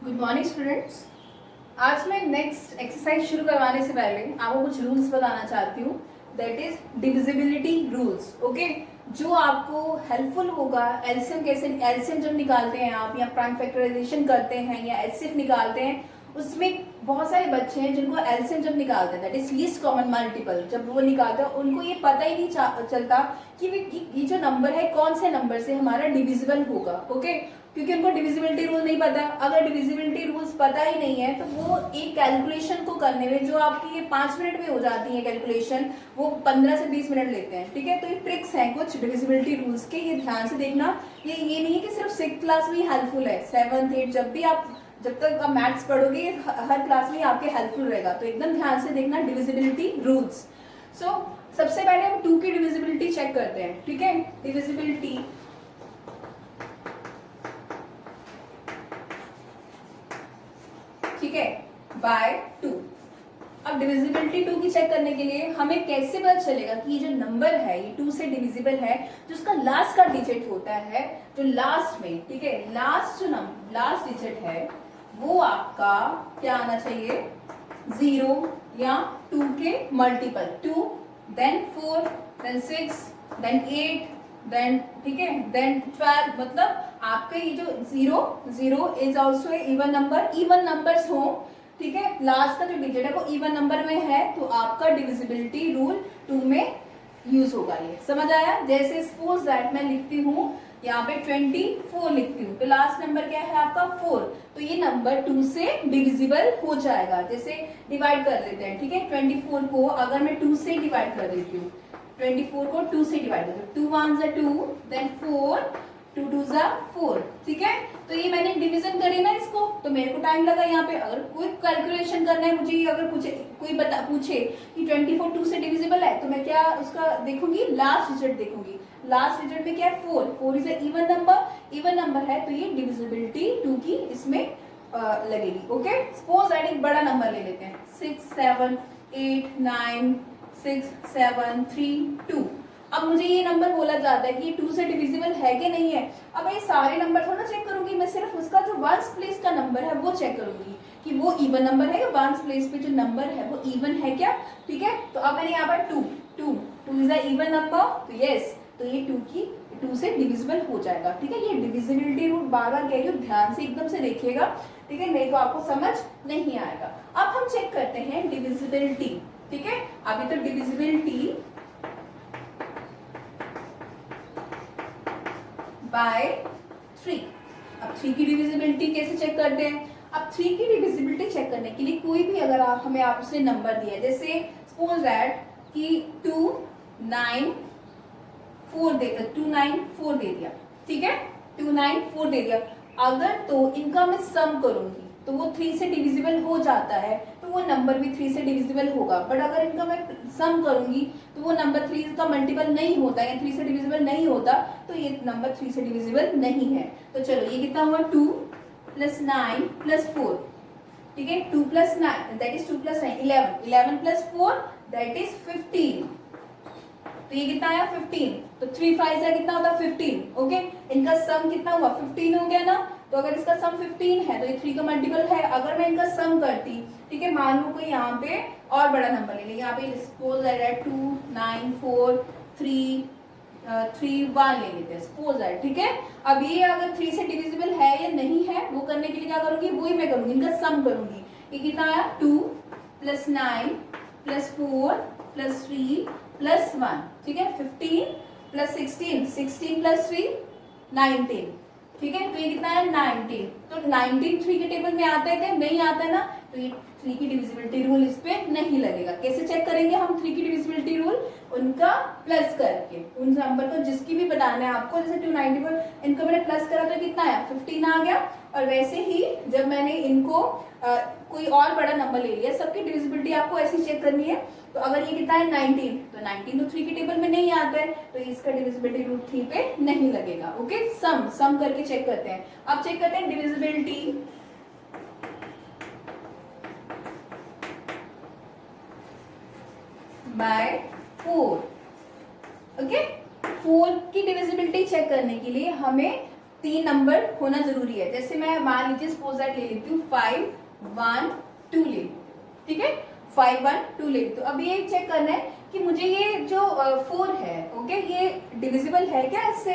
Good morning students. आज मैं next exercise शुरू करवाने से पहले आपको कुछ रूल्स बताना चाहती हूँ, that is divisibility rules. Okay, जो आपको हेल्पफुल होगा। एलसीएम कैसे, एलसीएम जब निकालते हैं आप या प्राइम फैक्टराइजेशन करते हैं या एचसीएफ निकालते हैं, उसमें बहुत सारे बच्चे हैं जिनको एलसीएम जब निकालते हैं, that is least common multiple, जब वो निकालते हैं उनको ये पता ही नहीं चलता कि ये जो नंबर है कौन से नंबर से हमारा डिविजिबल होगा। ओके, क्योंकि उनको डिविजिबिलिटी रूल नहीं पता। अगर डिविजिबिलिटी रूल्स पता ही नहीं है तो वो एक कैलकुलेशन को करने में जो आपकी ये 5 मिनट में हो जाती है कैलकुलेशन, वो 15 से 20 मिनट लेते हैं। ठीक है, तो ये ट्रिक्स हैं कुछ डिविजिबिलिटी रूल्स के, ये ध्यान से देखना। ये नहीं है कि सिर्फ 6th क्लास में ही हेल्पफुल है, 7th 8th जब तक आप मैथ्स पढ़ोगे हर क्लास में आपके हेल्पफुल रहेगा। तो एकदम ध्यान से देखना डिविजिबिलिटी रूल्स। सो सबसे पहले हम 2 की डिविजिबिलिटी चेक करते हैं। ठीक है, डिविजिबिलिटी ठीक है बाय 2। अब डिविजिबिलिटी 2 की चेक करने के लिए हमें कैसे पता चलेगा कि ये जो नंबर है ये 2 से डिविजिबल है, जो उसका लास्ट का डिजिट होता है, जो लास्ट में, ठीक है, लास्ट डिजिट है वो आपका क्या आना चाहिए, 0 या 2 के multiple, 2 then 4 then 6 then 8 then, ठीक है, देन 12। मतलब आपके ये जो 0 is also even number, even numbers हो, ठीक है, लास्ट का जो डिजिट है वो इवन नंबर में है तो आपका डिविजिबिलिटी रूल 2 में यूज होगा। ये समझ आया? जैसे सपोज दैट मैं लिखती हूँ यहाँ पे 24 लिखती हूँ तो लास्ट नंबर क्या है आपका 4, तो ये नंबर 2 से डिविजिबल हो जाएगा। जैसे डिवाइड कर देते हैं, ठीक है, 24 को अगर मैं 2 से डिवाइड कर देती हूँ, 24 को 2 से डिवाइड कर दो, 2 1 जा 2 देन 4 2 2 जा 4, ठीक है। तो ये मैंने डिवीजन करी ना इसको, तो मेरे को टाइम लगा यहाँ पे। अगर कोई कैलकुलेशन करना है मुझे, अगर कोई पूछे कि 24 2 से डिविजिबल है तो मैं क्या उसका देखूंगी, लास्ट डिजिट देखूंगी। लास्ट डिजिट में क्या है 4 इज इवन नंबर है, तो ये डिविजिबिलिटी 2 की इसमें लगेगी। ओके, सपोज दैट एक बड़ा नंबर ले लेते हैं, 6 7 8 9 6 7 3 2। अब मुझे ये नंबर बोला जाता है कि ये 2 से डिविजिबल है कि नहीं है। अब ये सारे नंबर थोड़ा चेक करूंगी, मैं सिर्फ उसका जो वंस प्लेस का नंबर है वो चेक करूंगी कि वो इवन नंबर है, वंस प्लेस पे जो नंबर है वो इवन है क्या। ठीक है, तो अब मैंने यहाँ पर 2 इज अ इवन नंबर, तो यस, तो ये 2 से डिविजिबल हो जाएगा। ठीक है, ये डिविजिबिलिटी रूल बार बार कह रही हूँ, ध्यान से एकदम से देखिएगा, ठीक है, नहीं तो आपको समझ नहीं आएगा। अब हम चेक करते हैं डिविजिबिलिटी। ठीक है, अभी तो डिविजिबिलिटी बाय 3। अब 3 की डिविजिबिलिटी कैसे चेक करते हैं? अब 3 की डिविजिबिलिटी चेक करने के लिए कोई भी अगर हमें आपसे नंबर दिया है, जैसे सपोज दैट कि 2 9 4 2 9 4 दे दिया, ठीक है, 2 9 4 दे दिया। अगर तो इनका मैं सम करूंगी तो वो 3 से डिविजिबल हो जाता है, तो वो नंबर भी 3 से डिविजिबल होगा। बट अगर इनका मैं सम करूंगी तो वो नंबर 3 का मल्टीपल नहीं होता या 3 से डिविजिबल नहीं होता, तो ये नंबर 3 से डिविजिबल नहीं है। तो चलो ये कितना हुआ, 2 + 9 + 4, ठीक है, 2 + 9 दैट इज 2 + 9 11 + 4 दैट इज 15। तो ये कितना आया 15, तो 3 5 से कितना होता 15। ओके, इनका सम कितना हुआ 15 हो गया ना। तो अगर इसका सम 15 है तो ये 3 का मल्टीपल है। अगर मैं इनका सम करती, ठीक है, मान लो कोई यहाँ पे और बड़ा नंबर ले ले, यहाँ पे सपोज दैट 2 9 4 3 3 1 ले लेते हैं सपोज दैट, ठीक है। अब ये अगर 3 से डिविजिबल है या नहीं है वो करने के लिए क्या करूंगी, वही मैं करूंगी, इनका सम करूंगी। ये कितना आया 2 + 9 + 4 + 3 + 1, ठीक है, 15 + 16 16 + 3 19, ठीक है, तो ये कितना है 19। तो 19 3 के टेबल में आता है क्या, नहीं आता है ना, तो ये 3 की डिविजिबिलिटी रूल इस पे नहीं लगेगा। कैसे चेक करेंगे हम 3 की डिविजिबिलिटी रूल, उनका प्लस करके, उन नंबर को जिसकी भी बताना है आपको, जैसे 294 इनको मैंने प्लस करा तो कितना आया 15 आ गया। और वैसे ही जब मैंने इनको कोई और बड़ा नंबर ले लिया, सबकी डिविजिबिलिटी आपको ऐसी चेक करनी है। तो अगर ये कितना है 19, तो 19 तो 3 के टेबल में नहीं आता है, तो इसका डिविजिबिलिटी रूल 3 पे नहीं लगेगा। ओके, सम करके चेक करते हैं। अब चेक करते हैं डिविजिबिलिटी बाय 4। ओके, 4 की डिविजिबिलिटी चेक करने के लिए हमें 3 नंबर होना जरूरी है। जैसे मैं मान लीजिए सपोज दैट ले लेती हूँ 5 1 2 ले, ठीक है, 5 1 2 ले। तो अब ये चेक करना है कि मुझे ये जो 4 है, ओके, ये डिविजिबल है क्या इससे,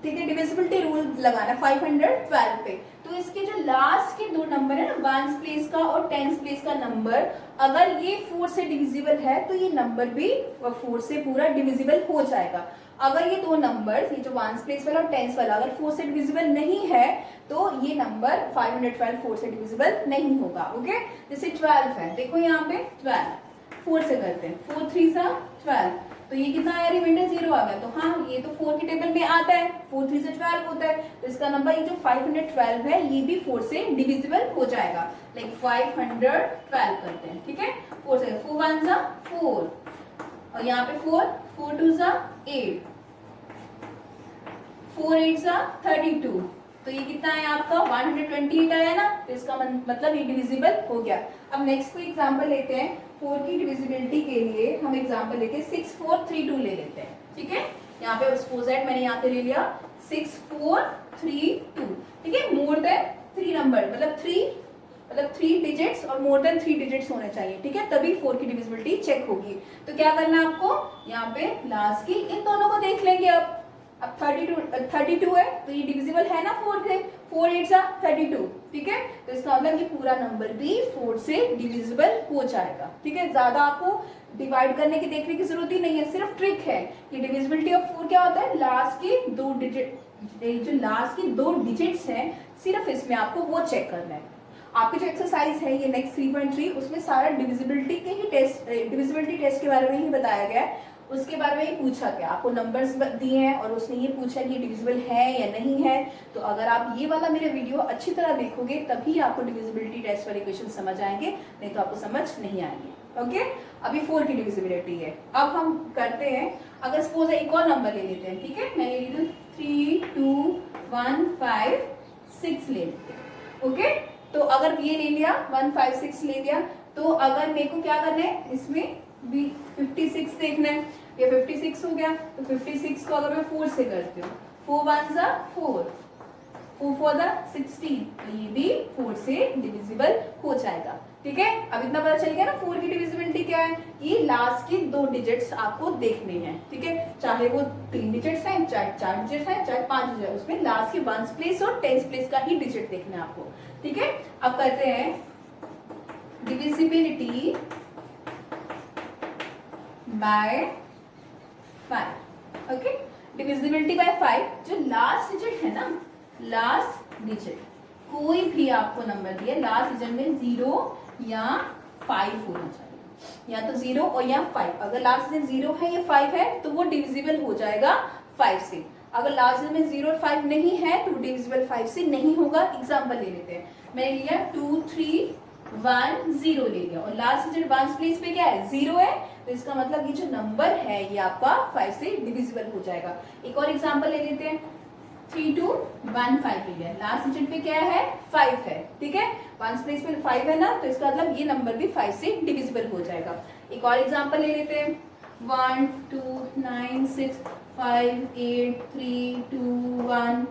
ठीक है, डिविजिबिलिटी रूल लगाना 512 पे। तो इसके जो लास्ट के 2 नंबर है ना, 1s प्लेस का और 10s प्लेस का नंबर, अगर ये 4 से डिविजिबल है तो ये नंबर भी 4 से पूरा डिविजिबल हो जाएगा। अगर ये 2 नंबर, ये जो 1s प्लेस वाला और 10s वाला, अगर 4 से डिविजिबल नहीं है तो ये नंबर 512 4 से डिविजिबल नहीं होगा। ओके, जैसे 12 है, देखो यहाँ पे 12 4 से करते हैं, 4 3 सा 12, तो ये कितना आया, रिमाइंडर 0 आ गया। तो हाँ, ये तो 4 की टेबल में आता है, 4 3 से 12 होता है, तो इसका नंबर ये जो 512 है ये भी 4 से डिविजिबल हो जाएगा। लाइक 512 करते हैं, ठीक है, 4 से, 4 1 सा 4 और यहाँ पे 4 4 2 सा 8 4 8 सा 32, तो ये कितना है आपका 128 आया ना, तो इसका मतलब ये डिविजिबल हो गया। अब नेक्स्ट कोई एग्जांपल लेते हैं 4 की डिविजिबिलिटी के लिए। हम एग्जांपल लेके 6 4 3 2 ले लेते हैं, ठीक है। यहाँ पे सपोज दैट मैंने यहाँ पे ले लिया 6 4 3 2, ठीक है, मोर देन 3 नंबर, मतलब 3 डिजिट्स और मोर देन 3 डिजिट्स होने चाहिए, ठीक है, तभी 4 की डिविजिबिलिटी चेक होगी। तो क्या करना है आपको, यहाँ पे लास्ट की इन दोनों को देख लेंगे। अब 32 है तो ये डिविजिबल है ना 4 से, 4 8 सा 32, ठीक है, तो इसका मतलब ये पूरा नंबर भी 4 से डिविजिबल हो जाएगा, ठीक है। ज्यादा आपको डिवाइड करने की देखने की जरूरत ही नहीं है, सिर्फ ट्रिक है कि डिविजिबिलिटी ऑफ 4 क्या होता है, लास्ट के 2 डिजिट, जो लास्ट के 2 डिजिट्स हैं, सिर्फ इसमें आपको वो चेक करना है। आपकी जो एक्सरसाइज है ये नेक्स्ट 3.3, उसमें सारा डिविजिबिलिटी के ही टेस्ट, डिविजिबिलिटी टेस्ट के बारे में ही बताया गया है, उसके बारे में ही पूछा गया, आपको नंबर्स दिए हैं और उसने ये पूछा कि डिविजिबल है या नहीं है। तो अगर आप ये वाला मेरा वीडियो अच्छी तरह देखोगे तभी आपको डिविजिबिलिटी टेस्ट वाले क्वेश्चन समझ आएंगे, नहीं तो आपको समझ नहीं आएंगे। ओके, अभी 4 की डिविजिबिलिटी है। अब हम करते हैं, अगर सपोज एक और नंबर ले लेते हैं, ठीक है, मैं ले लेती हूँ 3 2 1 5 6 ले लेते हैं। ओके, तो अगर ये ले लिया 1 5 6 ले लिया, तो अगर मेरे को क्या करना है, इसमें भी 56 देखना है, ये 56 हो गया, तो 56 को अगर मैं 4 से करती हूँ, 4 1 सा 4 4 4 सा 16, तो ये भी 4 से डिविजिबल हो जाएगा, ठीक है। अब इतना पता चल गया ना 4 की डिविजिबिलिटी क्या है, ये लास्ट के 2 डिजिट्स आपको देखने हैं, ठीक है, चाहे वो 3 डिजिट्स हैं, चाहे 4 डिजिट्स हैं, चाहे 5 डिजिट, उसमें लास्ट के 1s प्लेस और 10s प्लेस का ही डिजिट देखना है आपको, ठीक है। अब करते हैं divisibility bye 5। Okay, divisibility bye 5, जो लास्ट डिजिट है ना, लास्ट डिजिट कोई भी आपको नंबर दिया, लास्ट डिजिट में 0 या 5 होना चाहिए, या तो 0 और या 5। अगर लास्ट डिजिट 0 है या 5 है तो वो डिविजिबल हो जाएगा 5 से। अगर लास्ट डिजिट में 0 और 5 नहीं है तो डिविजिबल 5 से नहीं होगा। एग्जांपल ले लेते हैं, मैंने लिया 2 3 1 0 ले लिया और लास्ट डिजिट 1s प्लेस पे क्या है, 0 है, तो इसका मतलब ये जो नंबर है ये आपका 5 से डिविजिबल हो जाएगा। एक और एग्जांपल ले लेते हैं, 3 2 1 5 ले लिया, लास्ट डिजिट पे क्या है, 5 है, ठीक है, 1s प्लेस पे 5 है ना, तो इसका मतलब ये नंबर भी 5 से डिविजिबल हो जाएगा। एक और एग्जांपल ले लेते हैं, 1 2 9 6 5 8 3 2 1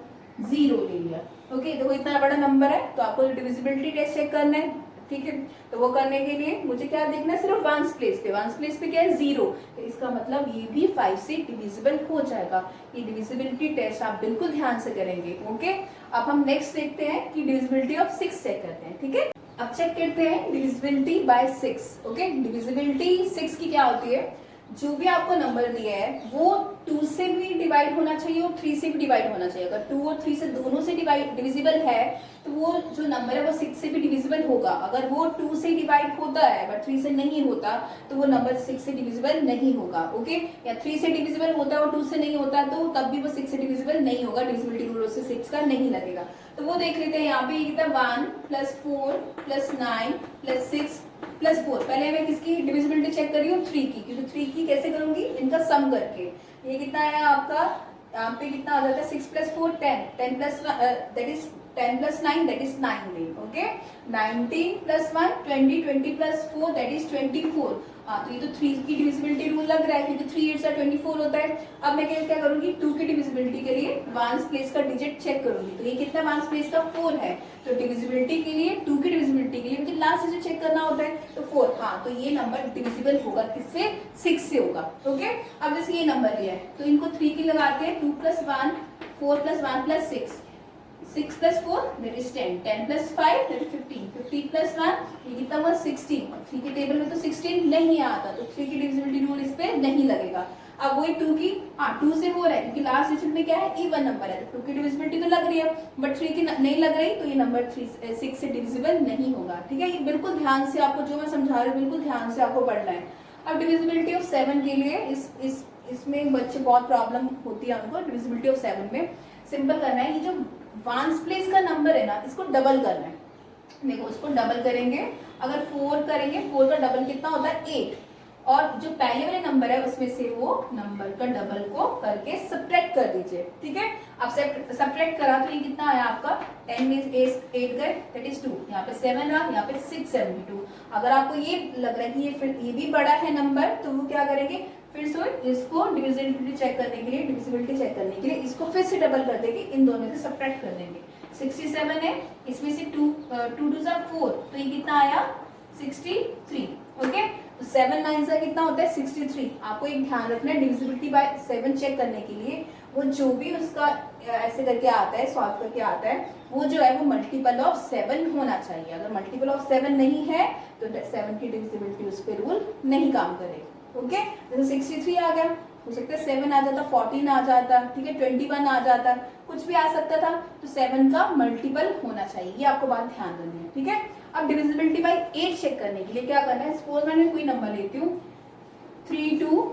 0 ले लिया। ओके, देखो इतना बड़ा नंबर है तो आपको डिविजिबिलिटी टेस्ट चेक करना है, ठीक है। तो वो करने के लिए मुझे क्या देखना है, सिर्फ 1s प्लेस पे, 1s प्लेस पे क्या है, 0, तो इसका मतलब ये भी 5 से डिविजिबल हो जाएगा। ये डिविजिबिलिटी टेस्ट आप बिल्कुल ध्यान से करेंगे। ओके, अब हम नेक्स्ट देखते हैं कि डिविजिबिलिटी ऑफ 6 चेक करते हैं, ठीक है। अब चेक करते हैं डिविजिबिलिटी बाय 6। ओके, डिविजिबिलिटी 6 की क्या होती है, जो भी आपको नंबर दिया है वो 2 से भी डिवाइड होना चाहिए और 3 से भी डिवाइड होना चाहिए। अगर 2 और 3 से दोनों से डिविजिबल है तो वो जो नंबर है वो 6 से भी डिविजिबल होगा। अगर वो 2 से डिवाइड होता है बट 3 से नहीं होता तो वो नंबर 6 से डिविजिबल नहीं होगा। ओके, या 3 से डिविजिबल होता है और 2 से नहीं होता तो तब भी वो 6 से डिविजिबल नहीं होगा, डिविजिबिलिटी रूल से 6 का नहीं लगेगा। तो वो देख लेते हैं, यहाँ पे कितना 1 + 4 + 9 + 6 + 4। पहले मैं किसकी डिविजिबिलिटी चेक कर रही हूँ, 3 की, क्योंकि 3 की कैसे करूंगी, इनका सम करके। ये कितना है आपका, यहाँ पे कितना आ जाता है, 6 + 4 10 10 + that is 10 plus 9 that is 19. Okay, 19 plus 1 20, 20 plus 4 that is 24. हाँ, तो ये तो 3 की डिविजिबिलिटी रूल लग रहा है क्योंकि 3 8 24 होता है। अब मैं क्या करूंगी 2 की डिविजिबिलिटी के लिए वंस प्लेस का डिजिट चेक करूंगी। तो ये कितना वंस प्लेस का 4 है, तो डिविजिबिलिटी के लिए 2 की डिविजिबिलिटी के लिए मुझे लास्ट डिजिट चेक करना होता है, तो 4। हाँ, तो ये नंबर डिविजिबल होगा किससे, 6 से होगा। ओके, अब जैसे ये नंबर लिया है तो इनको 3 की लगाते हैं, 2 plus 1 4 plus 1 plus 6 6 plus 4 that is 10, 10 plus 5 that is 15, 15 plus 1 ये कितना हुआ 16। 3 के टेबल में तो 16 नहीं आता, तो 3 की डिविजिबिलिटी रूल इस पे नहीं लगेगा। अब वही 2 की, हाँ 2 से हो रहा है क्योंकि लास्ट डिजिट में क्या है, इवन नंबर है, तो 2 की डिविजिबिलिटी तो लग रही है बट 3 की नहीं लग रही, तो ये नंबर 6 से डिविजिबल नहीं होगा। ठीक है, ये बिल्कुल ध्यान से आपको जो मैं समझा रही हूँ बिल्कुल ध्यान से आपको पढ़ना है। अब डिविजिबिलिटी ऑफ 7 के लिए इसमें बच्चे बहुत प्रॉब्लम होती है उनको। डिविजिबिलिटी ऑफ 7 में सिंपल करना है, ये जो वंस प्लेस का नंबर है ना इसको डबल करना है। देखो इसको डबल करेंगे, अगर 4 करेंगे 4 का डबल कितना होता है 8, और जो पहले वाले नंबर है उसमें से वो नंबर का डबल को करके सब्ट्रैक्ट कर दीजिए। ठीक है, अब सब्ट्रैक्ट करा तो ये कितना आया आपका 10 में 8 गए दैट इज 2, यहाँ पे 7 रहा, यहाँ पे 672। अगर आपको ये लग रहा है कि ये भी बड़ा है नंबर तो वो क्या करेंगे, फिर से इसको डिविजिबिलिटी चेक करने के लिए इसको फिर से डबल कर देंगे, इन दोनों से सब्ट्रैक्ट कर देंगे। 67 है, इसमें से 2 2 4, तो ये कितना आया 63। ओके, तो 7 9 से कितना होता है 63। आपको एक ध्यान रखना है डिविजिबिलिटी बाय 7 चेक करने के लिए वो जो भी उसका ऐसे करके आता है, सॉल्व करके आता है, वो जो है वो मल्टीपल ऑफ 7 होना चाहिए। अगर मल्टीपल ऑफ 7 नहीं है तो 7 की डिविजिबिलिटी उस पर रूल नहीं काम करेगी। ओके, जैसे 63 आ गया, हो सकता है 7 आ जाता, 14 आ जाता, ठीक है 21 आ जाता, कुछ भी आ सकता था, तो 7 का मल्टीपल होना चाहिए, ये आपको बात ध्यान देनी है। ठीक है, अब डिविजिबिलिटी बाय 8 चेक करने के लिए क्या करना है, सपोज मैंने कोई नंबर लेती हूँ 3 2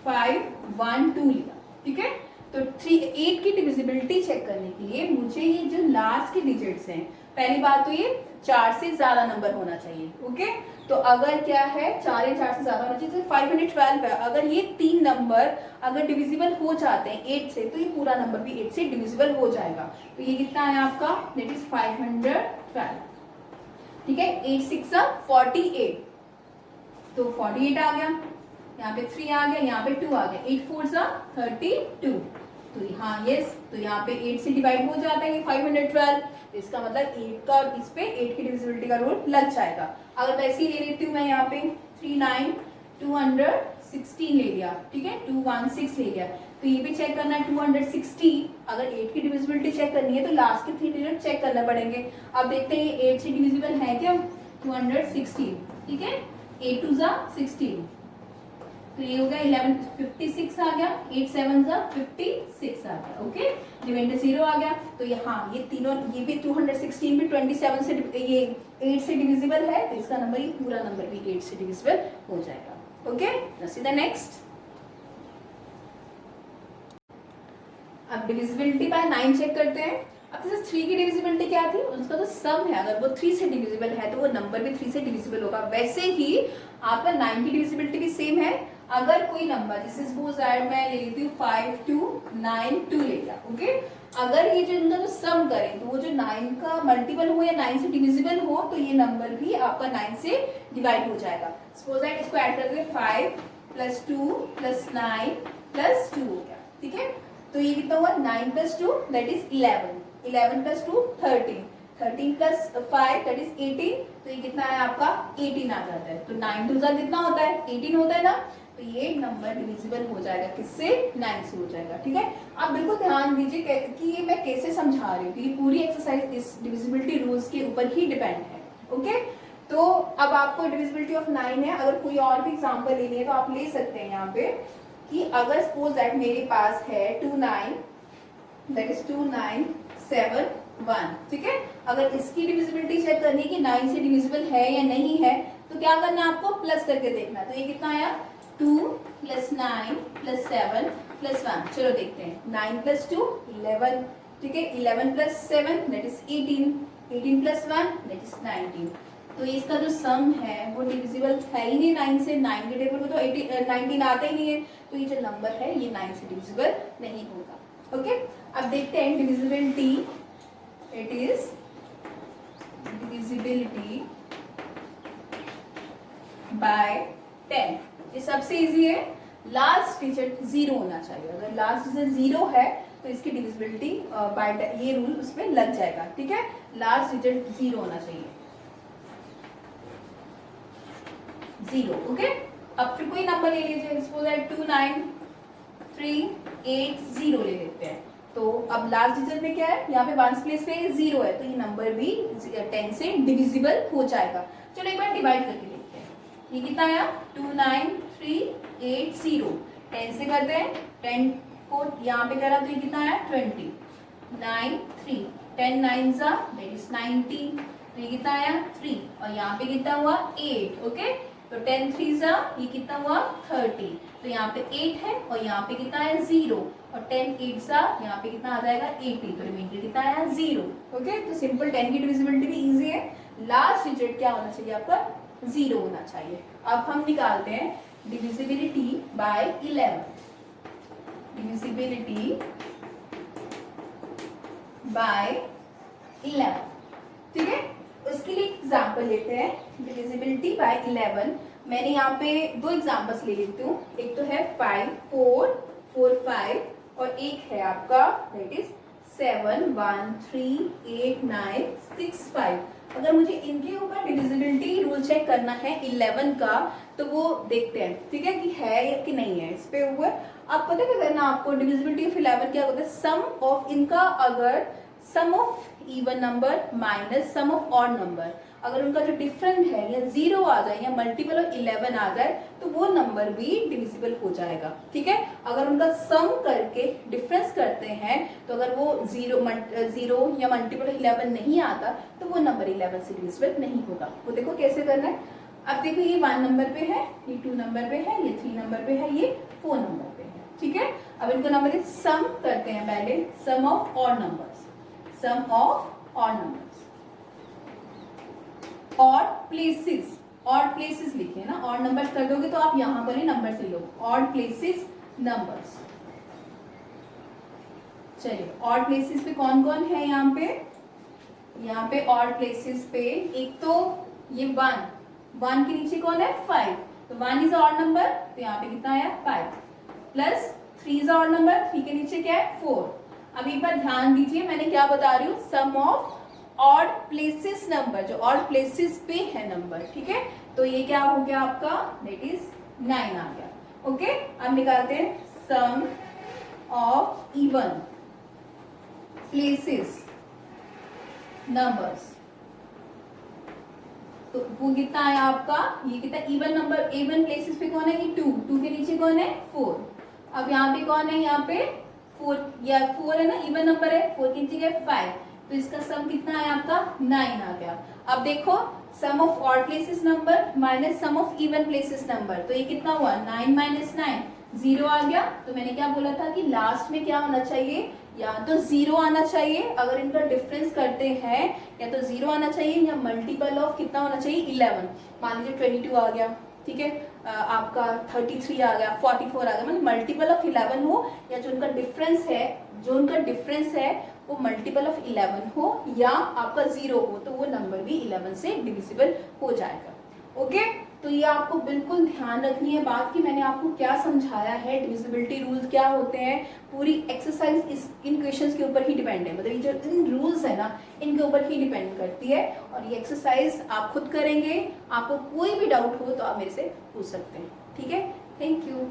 5 1 2 लिया। ठीक है, तो 8 की डिविजिबिलिटी चेक करने के लिए मुझे ये जो लास्ट के डिजिट्स हैं, पहली बात तो ये 4 से ज्यादा नंबर होना चाहिए। ओके, तो अगर क्या है 4 या 4 से ज्यादा होना चाहिए, 512 है, अगर ये 3 नंबर अगर डिविजिबल हो जाते हैं 8 से तो ये पूरा नंबर भी 8 से डिविजिबल हो जाएगा। तो ये कितना है आपका, दैट इज 512। ठीक है, 8 6 48, तो 48 आ गया, यहाँ पे 3 आ गया, यहाँ पे 2 आ गया, 8 4 32। तो हाँ यस, तो यहाँ पे 8 से डिवाइड हो जाता है 512, इसका मतलब 8 का और इस पे 8 की डिविजिबिलिटी का रूल लग जाएगा। अगर वैसे ही ले लेती हूँ मैं यहाँ पे 39 216 ले लिया, ठीक है 216 ले लिया, तो ये भी चेक करना है 260। अगर 8 की डिविजिबिलिटी चेक करनी है तो लास्ट के 3 डिजिट चेक करने पड़ेंगे। अब देखते हैं ये 8 से डिविजिबल है क्या, 216। ठीक है, 8 2 16, तो ये हो गया 11 56 आ गया, 8 7 56 आ गया। ओके, रिमाइंडर 0 आ गया। तो यहाँ ये तीनों, ये भी 216 भी 27 से ये 8 से डिविजिबल है, तो इसका नंबर, ये पूरा नंबर भी 8 से डिविजिबल हो जाएगा। Okay, let's see the next. अब डिविजिबिलिटी बाय 9 चेक करते हैं। अब जैसे 3 की डिविजिबिलिटी क्या थी, उसका जो सम है अगर वो 3 से डिविजिबल है तो वो नंबर भी 3 से डिविजिबल होगा। वैसे ही आपका 9 की डिविजिबिलिटी भी सेम है। अगर कोई नंबर, जैसे सपोज मैं ले लेती हूँ 5 2 9 2 ले लिया। ओके, अगर ये जो इनका जो सम करें तो वो जो 9 का मल्टीपल हो या 9 से डिविजिबल हो तो ये नंबर भी आपका 9 से डिवाइड हो जाएगा। सपोज इसको ऐड करके 5 + 2 + 9 + 2 हो गया। ठीक है, तो ये कितना हुआ 9 + 2 दैट इज 11, 11 + 2 13, 13 + 5 दैट इज 18, तो ये कितना है आपका 18 आ जाता है। तो 9 2 कितना होता है 18 होता है ना, तो ये नंबर डिविजिबल हो जाएगा किससे, 9 से हो जाएगा। ठीक है, आप बिल्कुल ध्यान दीजिए कि ये मैं कैसे समझा रही हूँ, क्योंकि पूरी एक्सरसाइज इस डिविजिबिलिटी रूल्स के ऊपर ही डिपेंड है। ओके, तो अब आपको डिविजिबिलिटी ऑफ 9 है, अगर कोई और भी एग्जांपल लेनी है तो आप ले सकते हैं यहाँ पे, कि अगर सपोज दैट मेरे पास है 2 9 दैट इज 2 9 7 1। ठीक है, अगर इसकी डिविजिबिलिटी चेक करनी है कि 9 से डिविजिबल है या नहीं है, तो क्या करना है आपको, प्लस करके देखना। तो ये कितना आया 2 + 9 + 7 + 1। चलो देखते हैं, 9 + 2 11, ठीक है 11 + 7 दैट इज 18, 18 + 1 दैट इज 19। तो इसका जो सम है वो डिविजिबल है ही नहीं 9 से, 9 के टेबल में तो 19 आता ही नहीं है, तो ये जो नंबर है ये 9 से डिविजिबल नहीं होगा। ओके, अब देखते हैं divisibility it is divisibility bye 10। ये सबसे इजी है, लास्ट डिजिट 0 होना चाहिए। अगर लास्ट डिजिट 0 है तो इसकी डिविजिबिलिटी बाय ये रूल उसमें लग जाएगा, ठीक है। लास्ट डिजिट 0 होना चाहिए, 0, ओके। अब फिर कोई नंबर ले लीजिए, सपोज दैट 2 9 3 8 0 ले लेते हैं। तो अब लास्ट डिजिट में क्या है, यहाँ पे वंस प्लेस पे 0 है, तो ये नंबर भी 10 से डिविजिबल हो जाएगा। चलो एक बार डिवाइड करके देखते हैं। ये कितना आया, 2 9 3 8 0। 10 से करते हैं, 10 को यहाँ पे करा तो ये कितना आया 20 9 3 10 9 सा दैट इज 90। तो ये कितना आया 3 और यहाँ पे कितना हुआ 8, ओके। तो 10 3 सा ये कितना हुआ 30। तो यहाँ पे 8 है और यहाँ पे कितना है 0 और 10 8 सा यहाँ पे कितना आ जाएगा 80। तो रिमाइंडर कितना आया 0, ओके। तो सिंपल 10 की डिविजिबिलिटी भी इजी है। लास्ट डिजिट क्या होना चाहिए आपका 0 होना चाहिए। अब हम निकालते हैं डिविजिबिलिटी बाय 11। डिविजिबिलिटी बाय 11, ठीक है। उसके लिए एग्जाम्पल लेते हैं, डिविजिबिलिटी बाय 11। मैंने यहाँ पे 2 एग्जाम्पल्स ले लेती हूँ। एक तो है 5 4 4 5 और एक है आपका दैट इज 7 1 3 8 9 6 5। अगर मुझे इनके ऊपर डिविजिबिलिटी रूल चेक करना है 11 का, तो वो देखते हैं, ठीक है, कि है या कि नहीं है। इस पे ऊपर आप पता क्या करना आपको, डिविजिबिलिटी ऑफ 11 क्या होता है, सम ऑफ इनका, अगर sum of even number minus sum of odd number, अगर उनका जो डिफरेंट है या 0 आ जाए या मल्टीपल ऑफ 11 आ जाए तो वो नंबर भी डिविजिबल हो जाएगा, ठीक है। अगर उनका सम करके डिफरेंस करते हैं तो अगर वो 0 या मल्टीपल ऑफ 11 नहीं आता तो वो नंबर 11 से डिविजिबल नहीं होगा। वो देखो कैसे करना है। अब देखो ये 1 नंबर पे है, ये 2 नंबर पे है, ये 3 नंबर पे है, ये 4 नंबर पे है, ठीक है। अब इनको नंबर सम करते हैं पहले, sum of odd numbers, sum of odd numbers, odd places, odd places लिखे ना, ऑड नंबर्स कर दोगे तो आप यहां पर ही नंबर से लो, ऑड प्लेसेस नंबर्स। चलिए ऑड प्लेसेस पे कौन कौन है यहाँ पे ऑड प्लेसेस पे एक तो ये 1 के नीचे कौन है 5, तो 1 इज ऑड नंबर, तो यहाँ पे कितना आया 5 प्लस 3 इज ऑड नंबर, 3 के नीचे क्या है 4। अब एक बार ध्यान दीजिए मैंने क्या बता रही हूँ, सम ऑफ ऑड प्लेसेस नंबर, जो ऑड प्लेसेस पे है नंबर, ठीक है। तो ये क्या हो गया आपका, दैट इज 9 आ गया, ओके। अब निकालते हैं सम ऑफ इवन प्लेसेस नंबर्स, तो वो कितना आया आपका, ये कितना इवन नंबर, इवन प्लेसेस पे कौन है, ये 2 के नीचे कौन है 4। अब यहाँ पे कौन है, यहाँ पे 4 या 4 है ना, इवन नंबर है, 4 के नीचे क्या है 5, तो इसका सम कितना है आपका 9 आ गया। अब देखो sum of odd places number minus sum of even places number, तो ये कितना हुआ 9 माइनस 9 0 आ गया। तो मैंने क्या बोला था कि लास्ट में क्या होना चाहिए, या तो 0 आना चाहिए, अगर इनका डिफरेंस करते हैं या तो 0 आना चाहिए या मल्टीपल ऑफ कितना होना चाहिए 11। मान लीजिए 22 आ गया, ठीक है, आपका 33 आ गया, 44 आ गया, मतलब मल्टीपल ऑफ 11 हो, या जो उनका डिफरेंस है वो मल्टीपल ऑफ 11 हो या आपका 0 हो, तो वो नंबर भी 11 से डिविजिबल हो जाएगा, ओके। तो ये आपको बिल्कुल ध्यान रखनी है बात कि मैंने आपको क्या समझाया है, डिविजिबिलिटी रूल्स क्या होते हैं, पूरी एक्सरसाइज इन क्वेश्चंस के ऊपर ही डिपेंड है, मतलब ये जो इन रूल्स है ना इनके ऊपर ही डिपेंड करती है। और ये एक्सरसाइज आप खुद करेंगे, आपको कोई भी डाउट हो तो आप मेरे से पूछ सकते हैं, ठीक है। Thank you.